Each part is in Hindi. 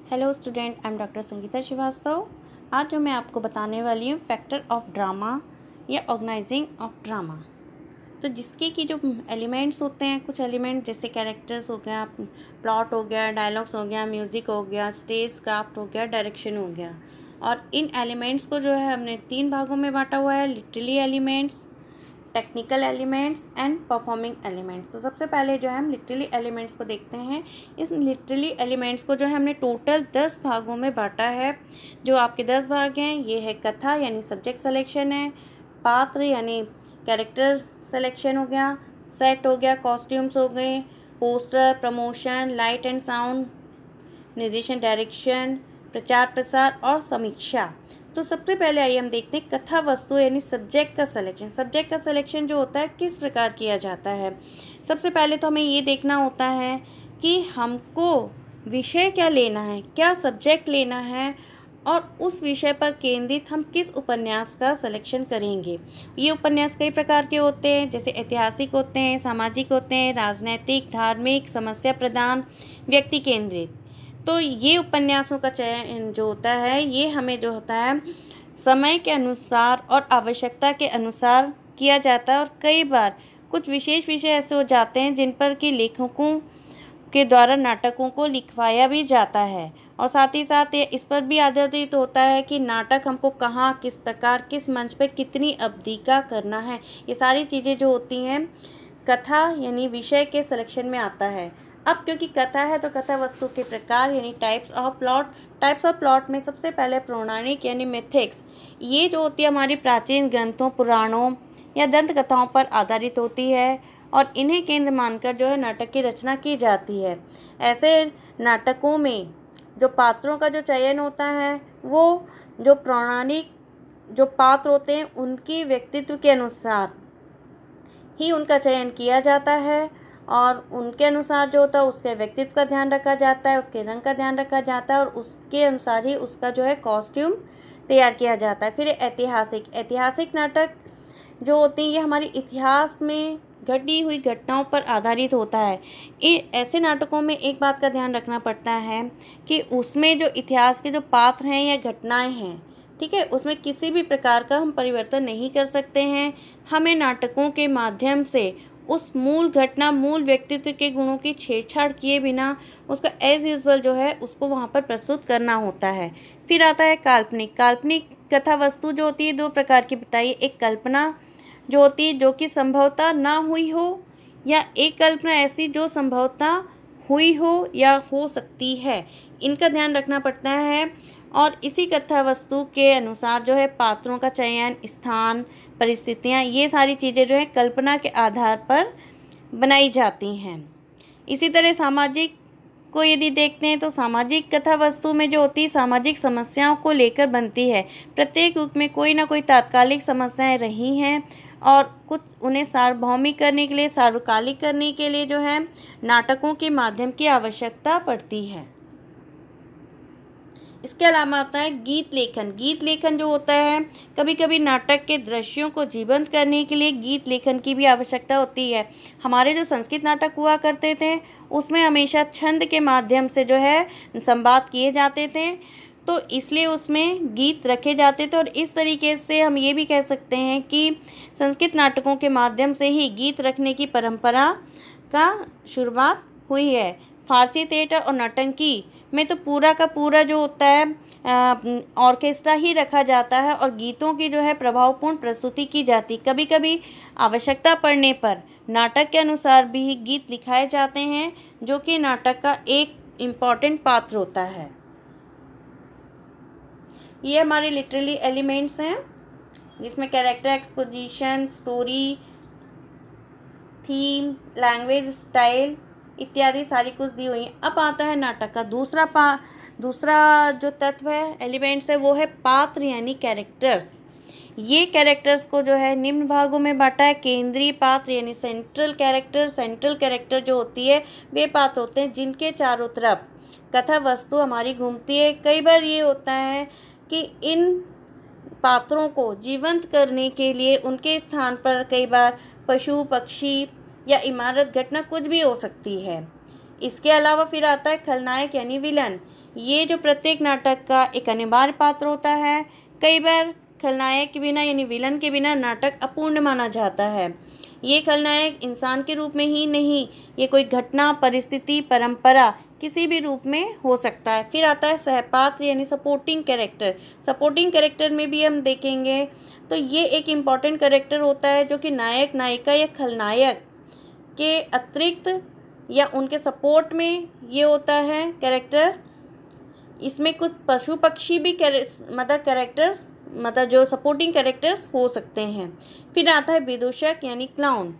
Hello student, I am doctor Sangeeta Srivastava. आज जो मैं आपको बताने वाली हूँ फैक्टर ऑफ ड्रामा या ऑर्गेनाइजिंग ऑफ ड्रामा। तो जिसके की जो एलिमेंट्स होते हैं, कुछ एलिमेंट जैसे कैरेक्टर्स हो गया, प्लॉट हो गया, डायलॉग्स हो गया, म्यूज़िक हो गया, स्टेज क्राफ्ट हो गया, डायरेक्शन हो गया। और इन एलिमेंट्स को जो है हमने 3 भागों में बांटा हुआ है: literary elements, technical elements and performing elements. तो सबसे पहले जो है हम लिटरेरी एलिमेंट्स को देखते हैं। इस लिटरेरी एलिमेंट्स को जो है हमने टोटल 10 भागों में बांटा है। जो आपके 10 भाग हैं, ये है कथा यानी सब्जेक्ट सिलेक्शन है, पात्र यानी कैरेक्टर सिलेक्शन हो गया, सेट हो गया, कॉस्ट्यूम्स हो गए, poster, promotion, light and sound, निर्देशन, डायरेक्शन, प्रचार प्रसार और समीक्षा। तो सबसे पहले आइए हम देखते हैं कथा वस्तु यानी सब्जेक्ट का सिलेक्शन। सब्जेक्ट का सिलेक्शन जो होता है किस प्रकार किया जाता है। सबसे पहले तो हमें ये देखना होता है कि हमको विषय क्या लेना है, क्या सब्जेक्ट लेना है और उस विषय पर केंद्रित हम किस उपन्यास का सिलेक्शन करेंगे। ये उपन्यास कई प्रकार के होते हैं, जैसे ऐतिहासिक होते हैं, सामाजिक होते हैं, राजनैतिक, धार्मिक, समस्या प्रधान, व्यक्ति केंद्रित। तो ये उपन्यासों का चयन जो होता है, ये हमें जो होता है समय के अनुसार और आवश्यकता के अनुसार किया जाता है। और कई बार कुछ विशेष विषय ऐसे हो जाते हैं जिन पर कि लेखकों के द्वारा नाटकों को लिखवाया भी जाता है। और साथ ही साथ ये इस पर भी आधारित होता है कि नाटक हमको कहाँ, किस प्रकार, किस मंच पर कितनी अवधि का करना है। ये सारी चीज़ें जो होती हैं कथा यानी विषय के सिलेक्शन में आता है। अब क्योंकि कथा है तो कथा वस्तु के प्रकार यानी टाइप्स ऑफ प्लॉट में सबसे पहले पौराणिक यानी मिथिक्स, ये जो होती है हमारी प्राचीन ग्रंथों, पुराणों या दंत कथाओं पर आधारित होती है और इन्हें केंद्र मानकर जो है नाटक की रचना की जाती है। ऐसे नाटकों में जो पात्रों का जो चयन होता है वो जो पौराणिक जो पात्र होते हैं उनके व्यक्तित्व के अनुसार ही उनका चयन किया जाता है और उनके अनुसार जो होता है उसके व्यक्तित्व का ध्यान रखा जाता है, उसके रंग का ध्यान रखा जाता है और उसके अनुसार ही उसका जो है कॉस्ट्यूम तैयार किया जाता है। फिर ऐतिहासिक नाटक जो होती है ये हमारे इतिहास में घटी हुई घटनाओं पर आधारित होता है। ऐसे नाटकों में एक बात का ध्यान रखना पड़ता है कि उसमें जो इतिहास के जो पात्र हैं या घटनाएं हैं, ठीक है, उसमें किसी भी प्रकार का हम परिवर्तन नहीं कर सकते हैं। हमें नाटकों के माध्यम से उस मूल घटना, मूल व्यक्तित्व के गुणों की छेड़छाड़ किए बिना उसका एज यूजुअल जो है उसको वहाँ पर प्रस्तुत करना होता है। फिर आता है काल्पनिक कथा वस्तु जो होती है 2 प्रकार की बताइए। एक कल्पना जो होती है जो कि संभवतः ना हुई हो, या एक कल्पना ऐसी जो संभवतः हुई हो या हो सकती है। इनका ध्यान रखना पड़ता है। और इसी कथा वस्तु के अनुसार जो है पात्रों का चयन, स्थान, परिस्थितियाँ, ये सारी चीज़ें जो है कल्पना के आधार पर बनाई जाती हैं। इसी तरह सामाजिक को यदि देखते हैं तो सामाजिक कथा वस्तु में जो होती है सामाजिक समस्याओं को लेकर बनती है। प्रत्येक युग में कोई ना कोई तात्कालिक समस्याएं रही हैं और कुछ उन्हें सार्वभौमिक करने के लिए, सार्वकालिक करने के लिए जो है नाटकों के माध्यम की आवश्यकता पड़ती है। इसके अलावा आता है गीत लेखन जो होता है, कभी कभी नाटक के दृश्यों को जीवंत करने के लिए गीत लेखन की भी आवश्यकता होती है। हमारे जो संस्कृत नाटक हुआ करते थे उसमें हमेशा छंद के माध्यम से जो है संवाद किए जाते थे, तो इसलिए उसमें गीत रखे जाते थे। और इस तरीके से हम ये भी कह सकते हैं कि संस्कृत नाटकों के माध्यम से ही गीत रखने की परंपरा का शुरुआत हुई है। फारसी थिएटर और नौटंकी में तो पूरा का पूरा जो होता है ऑर्केस्ट्रा ही रखा जाता है और गीतों की जो है प्रभावपूर्ण प्रस्तुति की जाती। कभी कभी आवश्यकता पड़ने पर नाटक के अनुसार भी गीत लिखाए जाते हैं जो कि नाटक का एक इम्पॉर्टेंट पात्र होता है। ये हमारे लिटरेरी एलिमेंट्स हैं जिसमें character exposition, story, theme, language, style इत्यादि सारी कुछ दी हुई है। अब आता है नाटक का दूसरा जो तत्व है, एलिमेंट्स है, वो है पात्र यानी कैरेक्टर्स। ये कैरेक्टर्स को जो है निम्न भागों में बांटा है। केंद्रीय पात्र यानी सेंट्रल कैरेक्टर जो होती है वे पात्र होते हैं जिनके चारों तरफ कथा वस्तु हमारी घूमती है। कई बार ये होता है कि इन पात्रों को जीवंत करने के लिए उनके स्थान पर कई बार पशु, पक्षी या इमारत, घटना कुछ भी हो सकती है। इसके अलावा फिर आता है खलनायक यानी विलन। ये जो प्रत्येक नाटक का एक अनिवार्य पात्र होता है। कई बार खलनायक के बिना यानी विलन के बिना नाटक अपूर्ण माना जाता है। ये खलनायक इंसान के रूप में ही नहीं, ये कोई घटना, परिस्थिति, परंपरा किसी भी रूप में हो सकता है। फिर आता है सहपात्र यानी सपोर्टिंग कैरेक्टर। सपोर्टिंग कैरेक्टर में भी हम देखेंगे तो ये एक इम्पॉर्टेंट कैरेक्टर होता है जो कि नायक, नायिका या खलनायक के अतिरिक्त या उनके सपोर्ट में ये होता है कैरेक्टर। इसमें कुछ पशु पक्षी भी कैरेक्टर्स जो सपोर्टिंग कैरेक्टर्स हो सकते हैं। फिर आता है विदूषक यानी क्लाउन।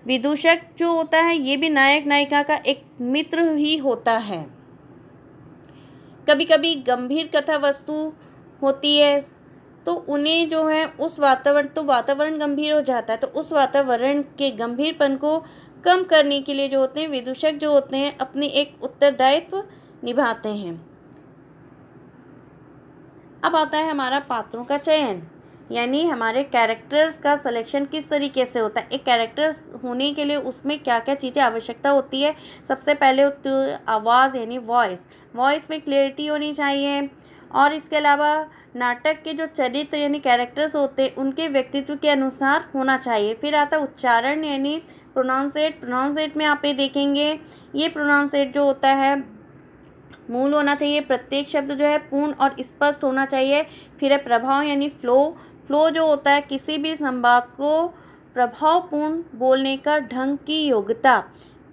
विदूषक जो होता है ये भी नायक नायिका का एक मित्र ही होता है। कभी कभी गंभीर कथा वस्तु होती है तो उन्हें जो है उस वातावरण गंभीर हो जाता है, तो उस वातावरण के गंभीरपन को कम करने के लिए जो होते हैं विदूषक जो होते हैं अपनी एक उत्तरदायित्व निभाते हैं। अब आता है हमारा पात्रों का चयन, यानी हमारे कैरेक्टर्स का सिलेक्शन किस तरीके से होता है। एक कैरेक्टर्स होने के लिए उसमें क्या क्या चीज़ें आवश्यकता होती है। सबसे पहले होती है आवाज़ यानी वॉइस में क्लियरिटी होनी चाहिए, और इसके अलावा नाटक के जो चरित्र यानी कैरेक्टर्स होते हैं उनके व्यक्तित्व के अनुसार होना चाहिए। फिर आता है उच्चारण यानी प्रोनाउंसेट में आप ये देखेंगे, ये प्रोनाउंसेट जो होता है मूल होना चाहिए। प्रत्येक शब्द जो है पूर्ण और स्पष्ट होना चाहिए। फिर है प्रभाव यानी फ्लो जो होता है किसी भी संवाद को प्रभावपूर्ण बोलने का ढंग की योग्यता।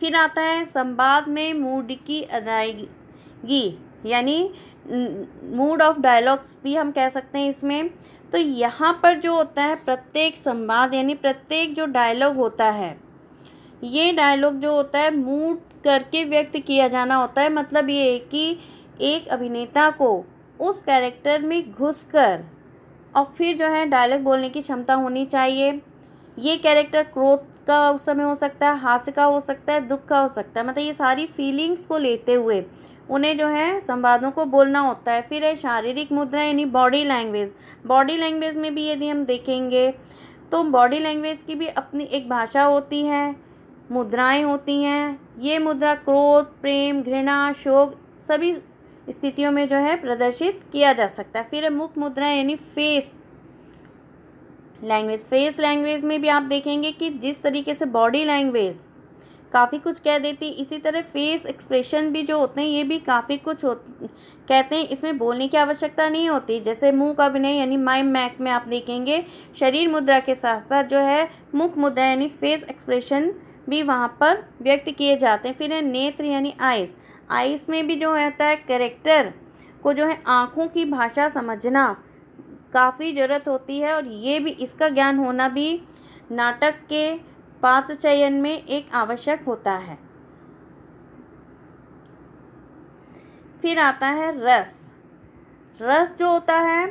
फिर आता है संवाद में मूड की अदायगी यानी मूड ऑफ डायलॉग्स भी हम कह सकते हैं इसमें। तो यहाँ पर जो होता है प्रत्येक संवाद यानी प्रत्येक जो डायलॉग होता है, ये डायलॉग जो होता है मूड करके व्यक्त किया जाना होता है। मतलब ये है कि एक अभिनेता को उस कैरेक्टर में घुसकर और फिर जो है डायलॉग बोलने की क्षमता होनी चाहिए। ये कैरेक्टर क्रोध का उस समय हो सकता है, हास्य का हो सकता है, दुख का हो सकता है। मतलब ये सारी फीलिंग्स को लेते हुए उन्हें जो है संवादों को बोलना होता है। फिर है शारीरिक मुद्रा यानी बॉडी लैंग्वेज में भी यदि हम देखेंगे तो बॉडी लैंग्वेज की भी अपनी एक भाषा होती है, मुद्राएं होती हैं। ये मुद्रा क्रोध, प्रेम, घृणा, शोक सभी स्थितियों में जो है प्रदर्शित किया जा सकता है। फिर है मुख मुद्रा यानी फेस लैंग्वेज में भी आप देखेंगे कि जिस तरीके से बॉडी लैंग्वेज काफ़ी कुछ कह देती, इसी तरह फेस एक्सप्रेशन भी जो होते हैं ये भी काफ़ी कुछ कहते हैं। इसमें बोलने की आवश्यकता नहीं होती। जैसे मुंह का अभिनय यानी माइम मैक में आप देखेंगे शरीर मुद्रा के साथ साथ जो है मुख मुद्रा यानी फेस एक्सप्रेशन भी वहाँ पर व्यक्त किए जाते हैं। फिर है नेत्र यानी आइस में भी जो होता है कैरेक्टर को जो है आँखों की भाषा समझना काफ़ी ज़रूरत होती है, और ये भी इसका ज्ञान होना भी नाटक के पात्र चयन में एक आवश्यक होता है। फिर आता है रस जो होता है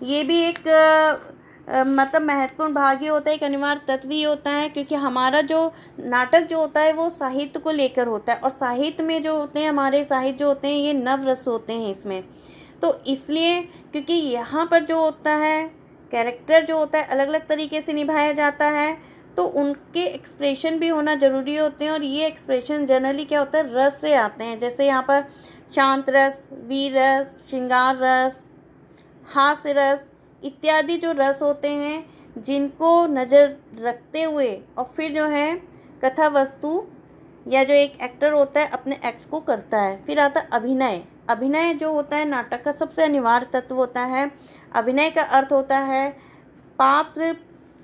ये भी एक महत्वपूर्ण भाग ही होता है, एक अनिवार्य तत्व ही होता है, क्योंकि हमारा जो नाटक जो होता है वो साहित्य को लेकर होता है, और साहित्य में जो होते हैं हमारे साहित्य जो होते हैं ये नवरस होते हैं इसमें। तो इसलिए क्योंकि यहाँ पर जो होता है कैरेक्टर जो होता है अलग अलग तरीके से निभाया जाता है, तो उनके एक्सप्रेशन भी होना ज़रूरी होते हैं, और ये एक्सप्रेशन जनरली क्या होता है रस से आते हैं। जैसे यहाँ पर शांत रस, वीर रस, श्रृंगार रस, हास्य रस इत्यादि जो रस होते हैं जिनको नज़र रखते हुए और फिर जो है कथा वस्तु या जो एक एक्टर होता है अपने एक्ट को करता है। फिर आता है अभिनय जो होता है नाटक का सबसे अनिवार्य तत्व होता है। अभिनय का अर्थ होता है पात्र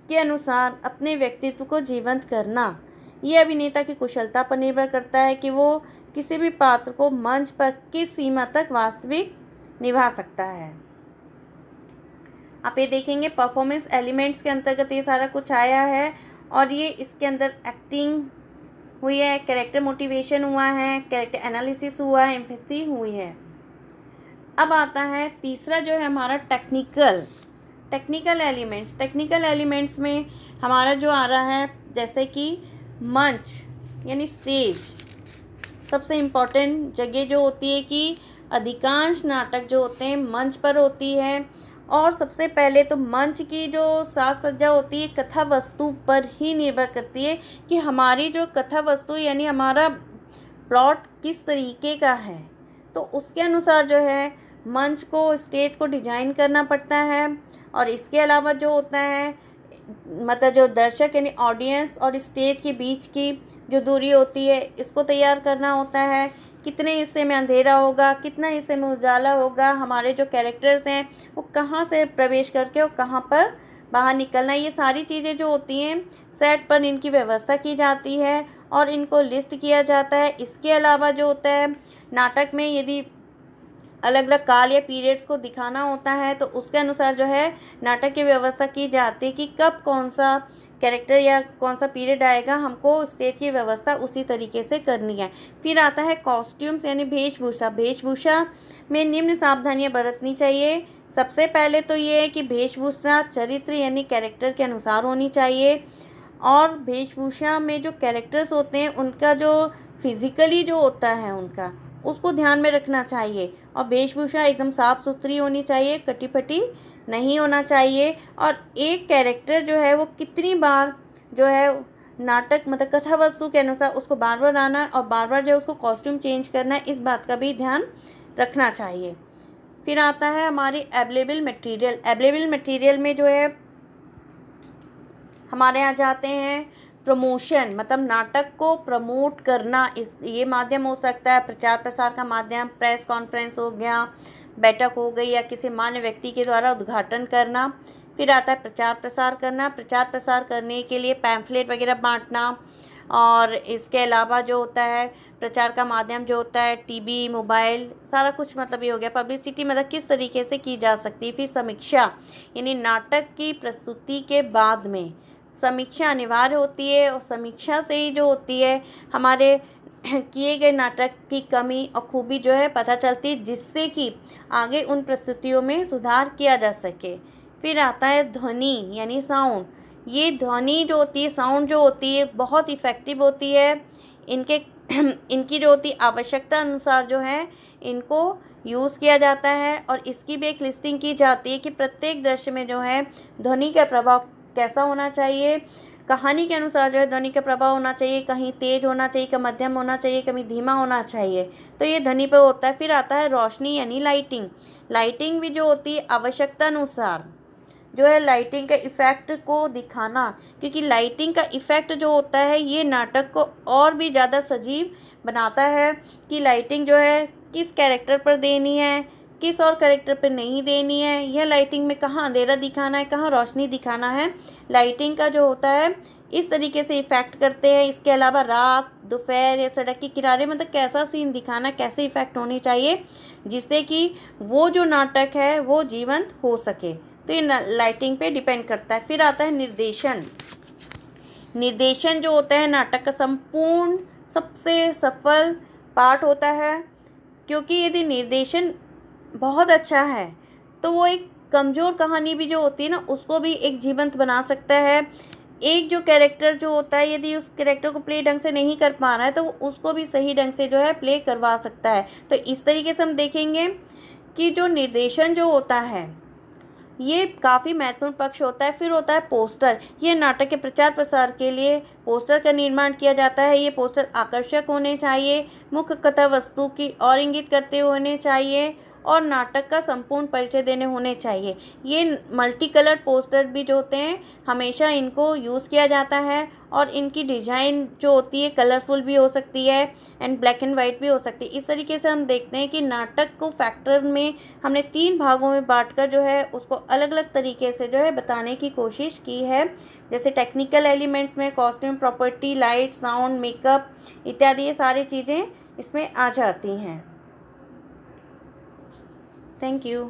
के अनुसार अपने व्यक्तित्व को जीवंत करना। ये अभिनेता की कुशलता पर निर्भर करता है कि वो किसी भी पात्र को मंच पर किस सीमा तक वास्तविक निभा सकता है। आप ये देखेंगे परफॉर्मेंस एलिमेंट्स के अंतर्गत ये सारा कुछ आया है, और ये इसके अंदर एक्टिंग हुई है, कैरेक्टर मोटिवेशन हुआ है, कैरेक्टर एनालिसिस हुआ है, एम्पैथी हुई है। अब आता है तीसरा जो है हमारा टेक्निकल एलिमेंट्स में हमारा जो आ रहा है जैसे कि मंच यानी स्टेज सबसे इम्पॉर्टेंट जगह जो होती है कि अधिकांश नाटक जो होते हैं मंच पर होती है, और सबसे पहले तो मंच की जो साज सज्जा होती है कथा वस्तु पर ही निर्भर करती है कि हमारी जो कथा वस्तु यानी हमारा प्लॉट किस तरीके का है। तो उसके अनुसार जो है मंच को, स्टेज को डिजाइन करना पड़ता है। और इसके अलावा जो होता है मतलब जो दर्शक यानी ऑडियंस और स्टेज के बीच की जो दूरी होती है, इसको तैयार करना होता है। कितने हिस्से में अंधेरा होगा, कितना हिस्से में उजाला होगा, हमारे जो कैरेक्टर्स हैं वो कहाँ से प्रवेश करके और कहाँ पर बाहर निकलना, ये सारी चीज़ें जो होती हैं सेट पर इनकी व्यवस्था की जाती है और इनको लिस्ट किया जाता है। इसके अलावा जो होता है नाटक में यदि अलग अलग काल या पीरियड्स को दिखाना होता है तो उसके अनुसार जो है नाटक की व्यवस्था की जाती है कि कब कौन सा कैरेक्टर या कौन सा पीरियड आएगा, हमको स्टेज की व्यवस्था उसी तरीके से करनी है। फिर आता है कॉस्ट्यूम्स यानी वेशभूषा। वेशभूषा में निम्न सावधानियां बरतनी चाहिए। सबसे पहले तो ये है कि वेशभूषा चरित्र यानी कैरेक्टर के अनुसार होनी चाहिए और वेशभूषा में जो कैरेक्टर्स होते हैं उनका जो फिज़िकली जो होता है उनका उसको ध्यान में रखना चाहिए। और वेशभूषा एकदम साफ़ सुथरी होनी चाहिए, कटी फटी नहीं होना चाहिए। और एक कैरेक्टर जो है वो कितनी बार जो है नाटक मतलब कथा वस्तु के अनुसार उसको बार बार आना है और बार बार जो है उसको कॉस्ट्यूम चेंज करना है, इस बात का भी ध्यान रखना चाहिए। फिर आता है हमारी अवेलेबल मटेरियल। अवेलेबल मटेरियल में जो है हमारे यहाँ जाते हैं प्रमोशन, मतलब नाटक को प्रमोट करना। ये माध्यम हो सकता है प्रचार प्रसार का माध्यम, प्रेस कॉन्फ्रेंस हो गया, बैठक हो गई या किसी मान्य व्यक्ति के द्वारा उद्घाटन करना। फिर आता है प्रचार प्रसार करना। प्रचार प्रसार करने के लिए पैम्फलेट वगैरह बांटना। और इसके अलावा जो होता है प्रचार का माध्यम जो होता है टीवी, मोबाइल, सारा कुछ मतलब ये हो गया। पब्लिसिटी मतलब किस तरीके से की जा सकती है। फिर समीक्षा यानी नाटक की प्रस्तुति के बाद में समीक्षा अनिवार्य होती है और समीक्षा से ही जो होती है हमारे किए गए नाटक की कमी और खूबी जो है पता चलती है, जिससे कि आगे उन प्रस्तुतियों में सुधार किया जा सके। फिर आता है ध्वनि यानी साउंड। ये ध्वनि जो होती है, साउंड जो होती है बहुत इफ़ेक्टिव होती है। इनकी जो होती आवश्यकता अनुसार जो है इनको यूज़ किया जाता है और इसकी भी एक लिस्टिंग की जाती है कि प्रत्येक दृश्य में जो है ध्वनि का प्रभाव कैसा होना चाहिए। कहानी के अनुसार जो है ध्वनि का प्रभाव होना चाहिए, कहीं तेज होना चाहिए, कहीं मध्यम होना चाहिए, कहीं धीमा होना चाहिए, तो ये ध्वनि पर होता है। फिर आता है रोशनी यानी लाइटिंग। लाइटिंग भी जो होती है आवश्यकता अनुसार जो है लाइटिंग का इफ़ेक्ट को दिखाना, क्योंकि लाइटिंग का इफ़ेक्ट जो होता है ये नाटक को और भी ज़्यादा सजीव बनाता है कि लाइटिंग जो है किस कैरेक्टर पर देनी है, किस और कैरेक्टर पर नहीं देनी है, यह लाइटिंग में कहाँ अंधेरा दिखाना है, कहाँ रोशनी दिखाना है। लाइटिंग का जो होता है इस तरीके से इफ़ेक्ट करते हैं। इसके अलावा रात, दोपहर या सड़क के किनारे मतलब कैसा सीन दिखाना, कैसे इफ़ेक्ट होने चाहिए जिससे कि वो जो नाटक है वो जीवंत हो सके, तो ये लाइटिंग पे डिपेंड करता है। फिर आता है निर्देशन। निर्देशन जो होता है नाटक का संपूर्ण सबसे सफल पार्ट होता है, क्योंकि यदि निर्देशन बहुत अच्छा है तो वो एक कमज़ोर कहानी भी जो होती है ना उसको भी एक जीवंत बना सकता है। एक जो कैरेक्टर जो होता है यदि उस कैरेक्टर को प्ले ढंग से नहीं कर पा रहा है तो वो उसको भी सही ढंग से जो है प्ले करवा सकता है। तो इस तरीके से हम देखेंगे कि जो निर्देशन जो होता है ये काफ़ी महत्वपूर्ण पक्ष होता है। फिर होता है पोस्टर। ये नाटक के प्रचार प्रसार के लिए पोस्टर का निर्माण किया जाता है। ये पोस्टर आकर्षक होने चाहिए, मुख्य कथा वस्तु की और इंगित करते होने चाहिए और नाटक का संपूर्ण परिचय देने होने चाहिए। ये मल्टी कलर पोस्टर भी जो होते हैं हमेशा इनको यूज़ किया जाता है और इनकी डिज़ाइन जो होती है कलरफुल भी हो सकती है एंड ब्लैक एंड वाइट भी हो सकती है। इस तरीके से हम देखते हैं कि नाटक को फैक्टर में हमने 3 भागों में बांटकर जो है उसको अलग अलग तरीके से जो है बताने की कोशिश की है। जैसे टेक्निकल एलिमेंट्स में costume, property, light, sound, makeup इत्यादि ये सारी चीज़ें इसमें आ जाती हैं। Thank you.